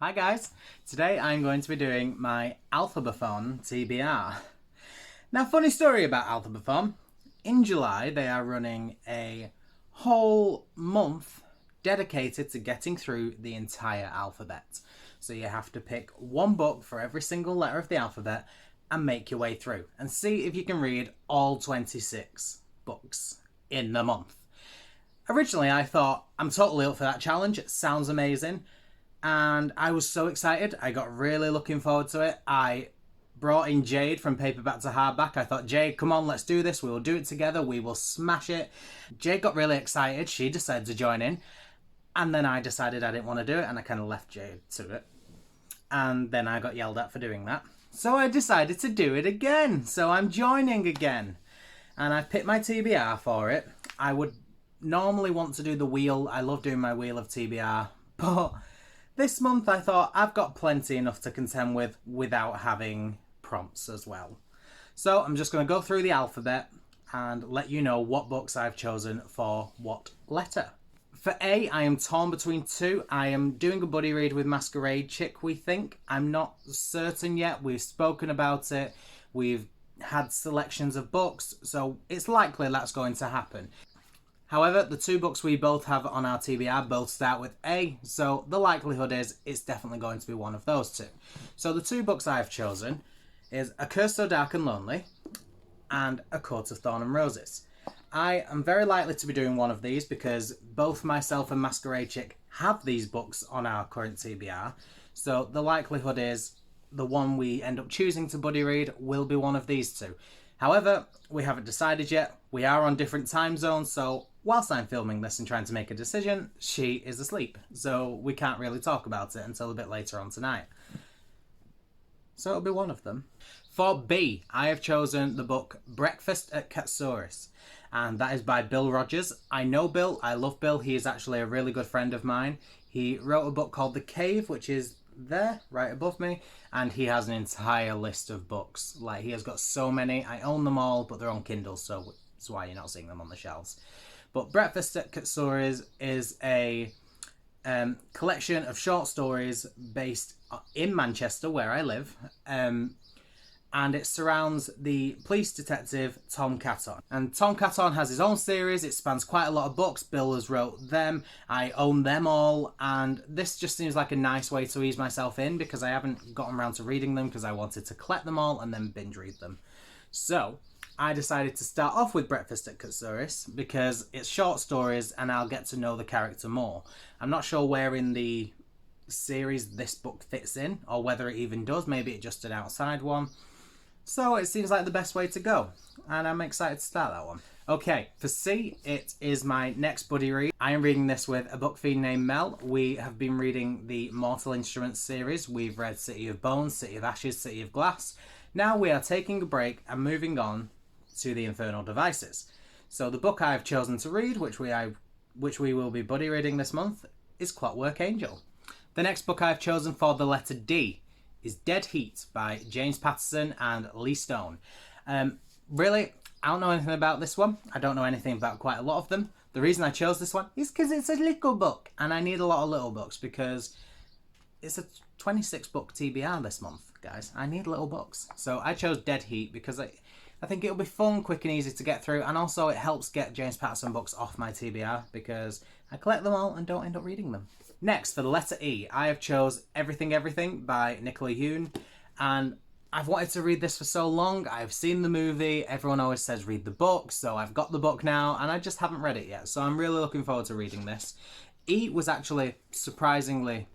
Hi guys, today I'm going to be doing my Alphabethon TBR. Now, funny story about Alphabethon. In July they are running a whole month dedicated to getting through the entire alphabet. So you have to pick one book for every single letter of the alphabet and make your way through and see if you can read all 26 books in the month. Originally I thought, I'm totally up for that challenge, it sounds amazing. And I was so excited. I got really looking forward to it. I brought in Jade from paperback to hardback. I thought, Jade, come on, let's do this. We will do it together. We will smash it. Jade got really excited. She decided to join in. And then I decided I didn't want to do it, and I kind of left Jade to it. And then I got yelled at for doing that. So I decided to do it again. So I'm joining again. And I picked my TBR for it. I would normally want to do the wheel. I love doing my wheel of TBR. But this month I thought I've got plenty enough to contend with without having prompts as well. So I'm just going to go through the alphabet and let you know what books I've chosen for what letter. For A, I am torn between two. I am doing a buddy read with Masquerade Chick, we think. I'm not certain yet. We've spoken about it. We've had selections of books, so it's likely that's going to happen. However, the two books we both have on our TBR both start with A, so the likelihood is it's definitely going to be one of those two. So the two books I've chosen is A Curse So Dark and Lonely and A Court of Thorn and Roses. I am very likely to be doing one of these because both myself and Masquerade Chick have these books on our current TBR, so the likelihood is the one we end up choosing to buddy read will be one of these two. However, we haven't decided yet. We are on different time zones, so whilst I'm filming this and trying to make a decision, she is asleep. So we can't really talk about it until a bit later on tonight. So it'll be one of them. For B, I have chosen the book Breakfast at Katsouris, and that is by Bill Rogers. I know Bill, I love Bill. He is actually a really good friend of mine. He wrote a book called The Cave, which is there, right above me, and he has an entire list of books. Like, he has got so many. I own them all, but they're on Kindle, so that's why you're not seeing them on the shelves. But Breakfast at Katsouris is a collection of short stories based in Manchester, where I live, and it surrounds the police detective Tom Catton. And Tom Catton has his own series. It spans quite a lot of books. Bill has wrote them. I own them all, and this just seems like a nice way to ease myself in because I haven't gotten around to reading them because I wanted to collect them all and then binge read them. So I decided to start off with Breakfast at Katsouris because it's short stories and I'll get to know the character more. I'm not sure where in the series this book fits in or whether it even does. Maybe it's just an outside one. So it seems like the best way to go, and I'm excited to start that one. Okay, for C, it is my next buddy read. I am reading this with a book fiend named Mel. We have been reading the Mortal Instruments series. We've read City of Bones, City of Ashes, City of Glass. Now we are taking a break and moving on to the Infernal Devices. So the book I've chosen to read, which we will be buddy reading this month, is Clockwork Angel. The next book I've chosen for the letter D is Dead Heat by James Patterson and Lee Stone. Really, I don't know anything about this one. I don't know anything about quite a lot of them. The reason I chose this one is because it's a little book, and I need a lot of little books because it's a 26 book TBR this month, guys. I need little books. So I chose Dead Heat because I think it'll be fun, quick and easy to get through, and also it helps get James Patterson books off my TBR because I collect them all and don't end up reading them. Next, for the letter E, I have chose Everything Everything by Nicola Yoon, and I've wanted to read this for so long. I've seen the movie, everyone always says read the book, so I've got the book now, and I just haven't read it yet, so I'm really looking forward to reading this. E was actually surprisingly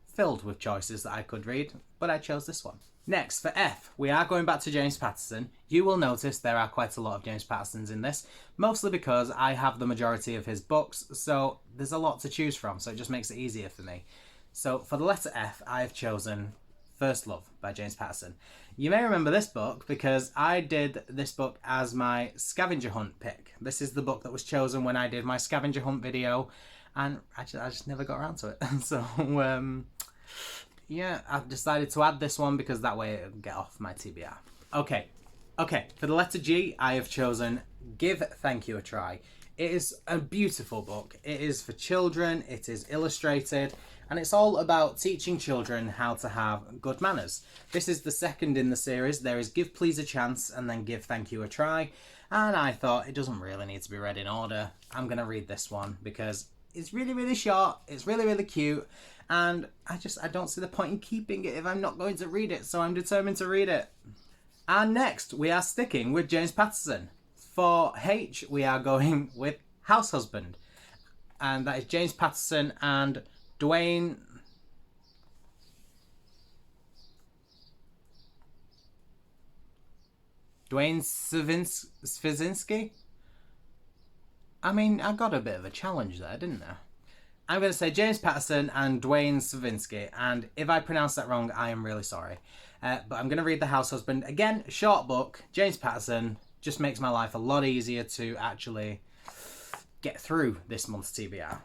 filled with choices that I could read, but I chose this one. Next, for F, we are going back to James Patterson. You will notice there are quite a lot of James Pattersons in this, mostly because I have the majority of his books, so there's a lot to choose from, so it just makes it easier for me. So for the letter F, I have chosen First Love by James Patterson. You may remember this book because I did this book as my scavenger hunt pick. This is the book that was chosen when I did my scavenger hunt video, and I just never got around to it. So, yeah, I've decided to add this one because that way it'll get off my TBR. Okay, for the letter G, I have chosen Give Thank You a Try. It is a beautiful book. It is for children. It is illustrated. and it's all about teaching children how to have good manners. This is the second in the series. There is Give Please a Chance and then Give Thank You a Try, and I thought it doesn't really need to be read in order. I'm going to read this one because it's really, really short, it's really, really cute, and I don't see the point in keeping it if I'm not going to read it, so I'm determined to read it. And next, we are sticking with James Patterson. For H, we are going with House Husband, and that is James Patterson and Duane Swizinski. I mean, I got a bit of a challenge there, didn't I? I'm going to say James Patterson and Duane Swizinski, and if I pronounce that wrong, I am really sorry. But I'm going to read The House Husband. Again, short book, James Patterson, just makes my life a lot easier to actually get through this month's TBR,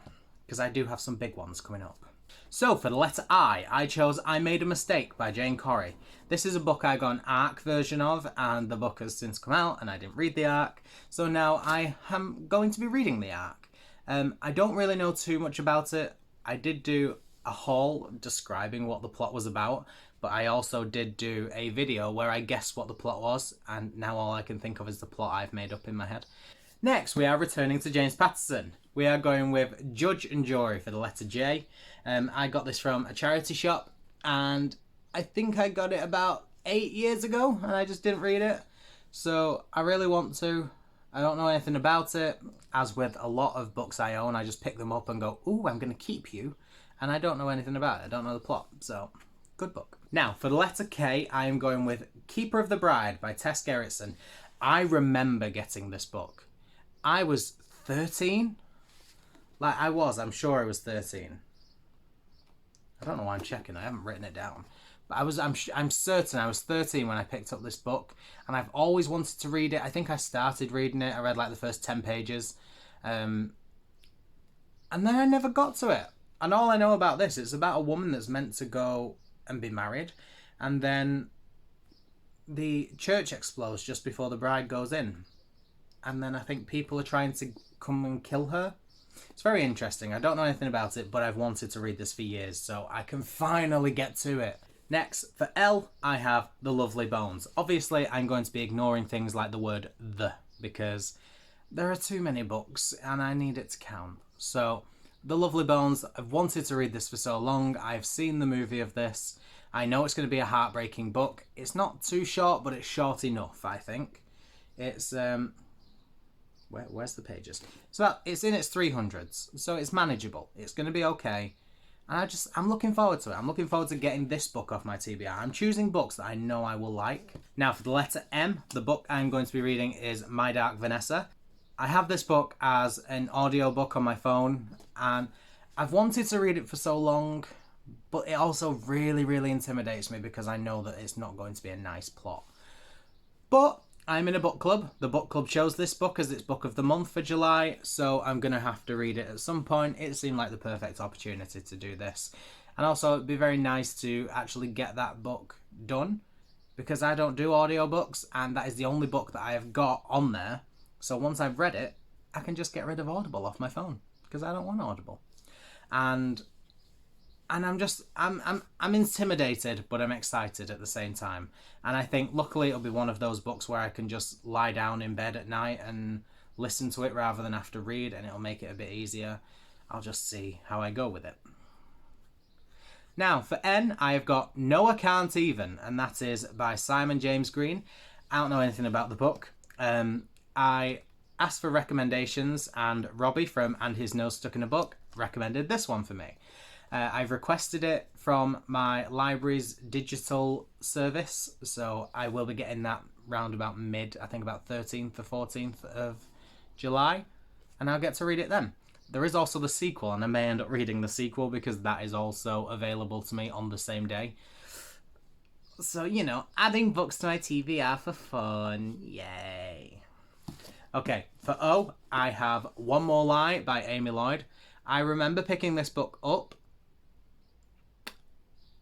because I do have some big ones coming up. So for the letter I chose I Made a Mistake by Jane Corrie. This is a book I got an ARC version of, and the book has since come out, and I didn't read the ARC, so now I am going to be reading the ARC. I don't really know too much about it. I did do a haul describing what the plot was about, but I also did do a video where I guessed what the plot was, and now all I can think of is the plot I've made up in my head. Next, we are returning to James Patterson. We are going with Judge and Jury for the letter J. I got this from a charity shop, and I think I got it about 8 years ago, and I just didn't read it. So I really want to. I don't know anything about it. As with a lot of books I own, I just pick them up and go, ooh, I'm going to keep you. And I don't know anything about it. I don't know the plot. So, good book. Now, for the letter K, I am going with Keeper of the Bride by Tess Gerritsen. I remember getting this book. I was 13. I'm sure I was 13. I don't know why I'm checking. I haven't written it down. But I'm certain I was 13 when I picked up this book, and I've always wanted to read it. I think I started reading it. I read like the first 10 pages, and then I never got to it. And all I know about this, it's about a woman that's meant to go and be married, and then the church explodes just before the bride goes in, and then I think people are trying to come and kill her. It's very interesting. I don't know anything about it, but I've wanted to read this for years, so I can finally get to it. Next, for L, I have The Lovely Bones. Obviously, I'm going to be ignoring things like the word the, because there are too many books and I need it to count. So, The Lovely Bones, I've wanted to read this for so long. I've seen the movie of this. I know it's going to be a heartbreaking book. It's not too short, but it's short enough, I think. It's, where's the pages? So, it's in its 300s, so it's manageable. It's going to be okay. And I'm looking forward to it. I'm looking forward to getting this book off my TBR. I'm choosing books that I know I will like. Now for the letter M, the book I'm going to be reading is My Dark Vanessa. I have this book as an audiobook on my phone, and I've wanted to read it for so long, but it also really, really intimidates me because I know that it's not going to be a nice plot. But I'm in a book club. The book club chose this book as its book of the month for July, so I'm going to have to read it at some point. It seemed like the perfect opportunity to do this. And also, it'd be very nice to actually get that book done, because I don't do audiobooks, and that is the only book that I have got on there. So once I've read it, I can just get rid of Audible off my phone, because I don't want Audible. And I'm intimidated, but I'm excited at the same time. And I think luckily it'll be one of those books where I can just lie down in bed at night and listen to it rather than have to read, and it'll make it a bit easier. I'll just see how I go with it. Now for N, I have got Noah Can't Even, and that is by Simon James Green. I don't know anything about the book. I asked for recommendations, and Robbie from And His Nose Stuck in a Book recommended this one for me. I've requested it from my library's digital service, so I will be getting that round about I think about 13th or 14th of July, and I'll get to read it then. There is also the sequel, and I may end up reading the sequel because that is also available to me on the same day. So, adding books to my TBR for fun. Yay. Okay, for O, I have One More Lie by Amy Lloyd. I remember picking this book up,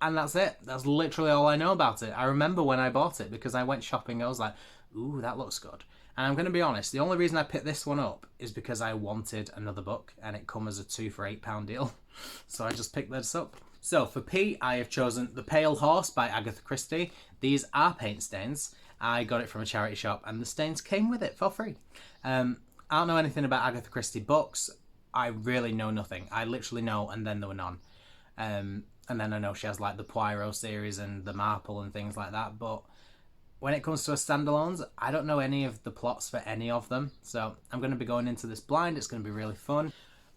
and that's it. That's literally all I know about it. I remember when I bought it because I went shopping. I was like, ooh, that looks good. And I'm going to be honest, the only reason I picked this one up is because I wanted another book and it come as a 2 for £8 deal. So I just picked this up. So for P, I have chosen The Pale Horse by Agatha Christie. These are paint stains. I got it from a charity shop and the stains came with it for free. I don't know anything about Agatha Christie books. I really know nothing. I literally know and then there were none. And then I know she has like the Poirot series and the Marple and things like that, but when it comes to her standalones, I don't know any of the plots for any of them. So I'm going to be going into this blind. It's going to be really fun.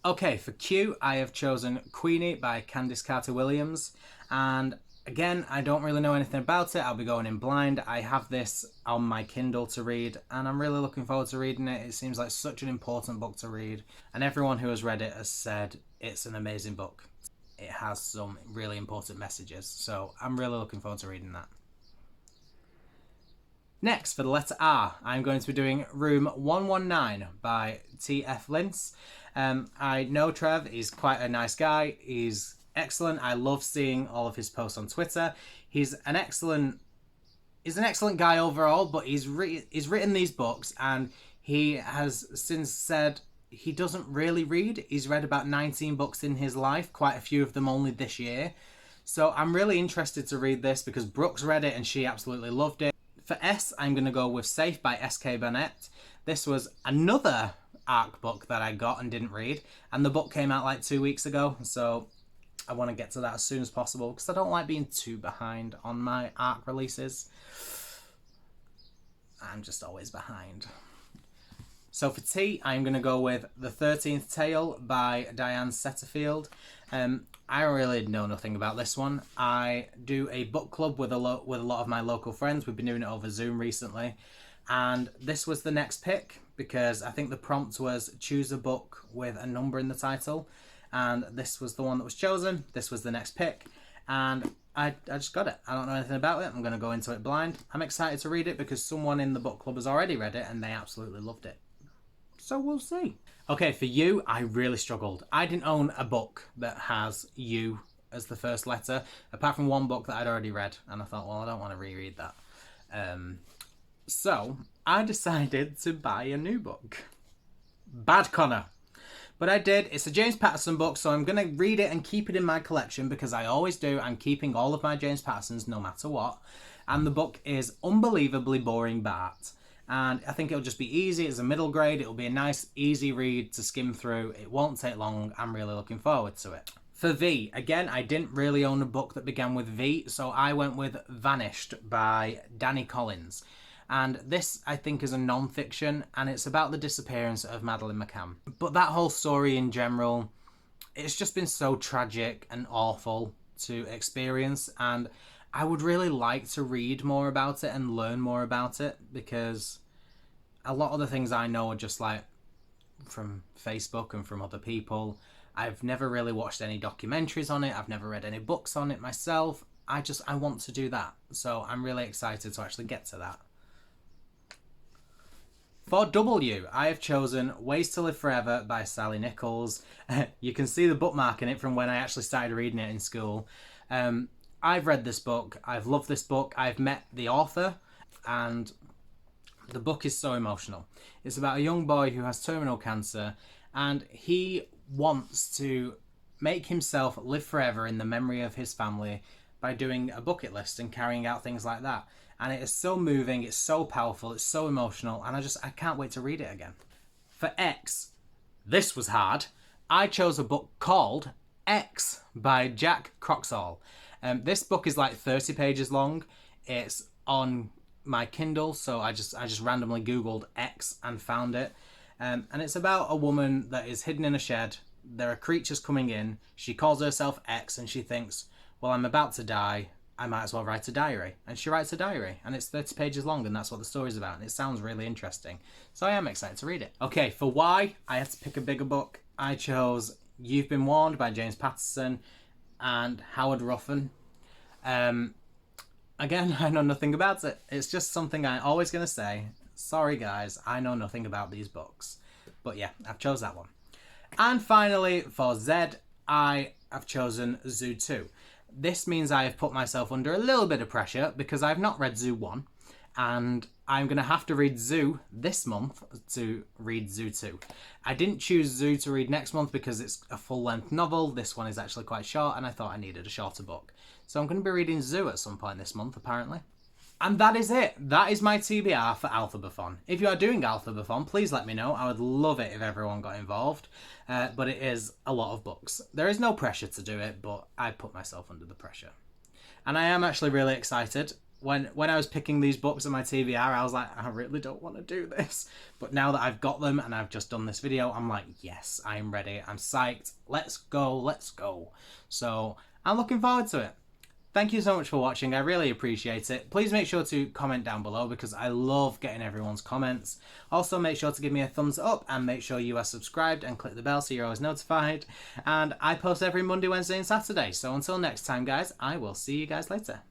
Okay, for Q, I have chosen Queenie by Candice Carter-Williams. And again, I don't really know anything about it. I'll be going in blind. I have this on my Kindle to read, and I'm really looking forward to reading it. It seems like such an important book to read. And everyone who has read it has said it's an amazing book. It has some really important messages. So I'm really looking forward to reading that. Next, for the letter R, I'm going to be doing Room 119 by T.F. Lintz. I know Trev, he's quite a nice guy. He's excellent. I love seeing all of his posts on Twitter. He's an excellent guy overall, but he's written these books and he has since said he doesn't really read. He's read about 19 books in his life, quite a few of them only this year. So I'm really interested to read this because Brooks read it and she absolutely loved it. For S, I'm going to go with Safe by S.K. Burnett. This was another ARC book that I got and didn't read, and the book came out like 2 weeks ago, so I want to get to that as soon as possible because I don't like being too behind on my ARC releases. I'm just always behind. So for T, I'm going to go with The 13th Tale by Diane Setterfield. I really know nothing about this one. I do a book club with a lot of my local friends. We've been doing it over Zoom recently. And this was the next pick because I think the prompt was choose a book with a number in the title. And this was the one that was chosen. This was the next pick. And I just got it. I don't know anything about it. I'm going to go into it blind. I'm excited to read it because someone in the book club has already read it and they absolutely loved it. So we'll see. Okay, for U, I really struggled. I didn't own a book that has U as the first letter, apart from one book that I'd already read. And I thought, well, I don't want to reread that. So I decided to buy a new book. Bad Connor. But I did. It's a James Patterson book, so I'm going to read it and keep it in my collection because I always do. I'm keeping all of my James Pattersons no matter what. And the book is Unbelievably Boring Bart. And I think it'll just be easy. It's a middle grade. It'll be a nice, easy read to skim through. It won't take long. I'm really looking forward to it. For V, again, I didn't really own a book that began with V, so I went with Vanished by Danny Collins. And this, I think, is a non-fiction, and it's about the disappearance of Madeleine McCann. But that whole story in general, it's just been so tragic and awful to experience, and I would really like to read more about it and learn more about it because a lot of the things I know are just like from Facebook and from other people. I've never really watched any documentaries on it. I've never read any books on it myself. I want to do that. So I'm really excited to actually get to that. For W, I have chosen Ways to Live Forever by Sally Nichols. You can see the bookmark in it from when I actually started reading it in school. I've read this book. I've loved this book. I've met the author and the book is so emotional. It's about a young boy who has terminal cancer and he wants to make himself live forever in the memory of his family by doing a bucket list and carrying out things like that. And it is so moving, it's so powerful, it's so emotional, and I can't wait to read it again. For X, this was hard. I chose a book called X by Jack Croxall. This book is like 30 pages long. It's on my Kindle, so I just randomly Googled X and found it. And it's about a woman that is hidden in a shed. There are creatures coming in. She calls herself X and she thinks, well, I'm about to die. I might as well write a diary. And she writes a diary and it's 30 pages long and that's what the story's about. And it sounds really interesting. So I am excited to read it. Okay, for Y, I had to pick a bigger book. I chose You've Been Warned by James Patterson and Howard Ruffin. Again, I know nothing about it. It's just something I'm always going to say. Sorry guys, I know nothing about these books. But yeah, I've chose that one. And finally, for Z, I have chosen Zoo 2. This means I have put myself under a little bit of pressure because I've not read Zoo 1 and I'm going to have to read Zoo this month to read Zoo 2. I didn't choose Zoo to read next month because it's a full-length novel. This one is actually quite short, and I thought I needed a shorter book. So I'm going to be reading Zoo at some point this month, apparently. And that is it. That is my TBR for Alphabethon. If you are doing Alphabethon, please let me know. I would love it if everyone got involved. But it is a lot of books. There is no pressure to do it, but I put myself under the pressure. And I am actually really excited. When I was picking these books in my TBR, I was like, I really don't want to do this. But now that I've got them and I've just done this video, I'm like, yes, I'm ready. I'm psyched. Let's go, let's go. So I'm looking forward to it. Thank you so much for watching. I really appreciate it. Please make sure to comment down below because I love getting everyone's comments. Also, make sure to give me a thumbs up and make sure you are subscribed and click the bell so you're always notified. And I post every Monday, Wednesday and Saturday. So until next time, guys, I will see you guys later.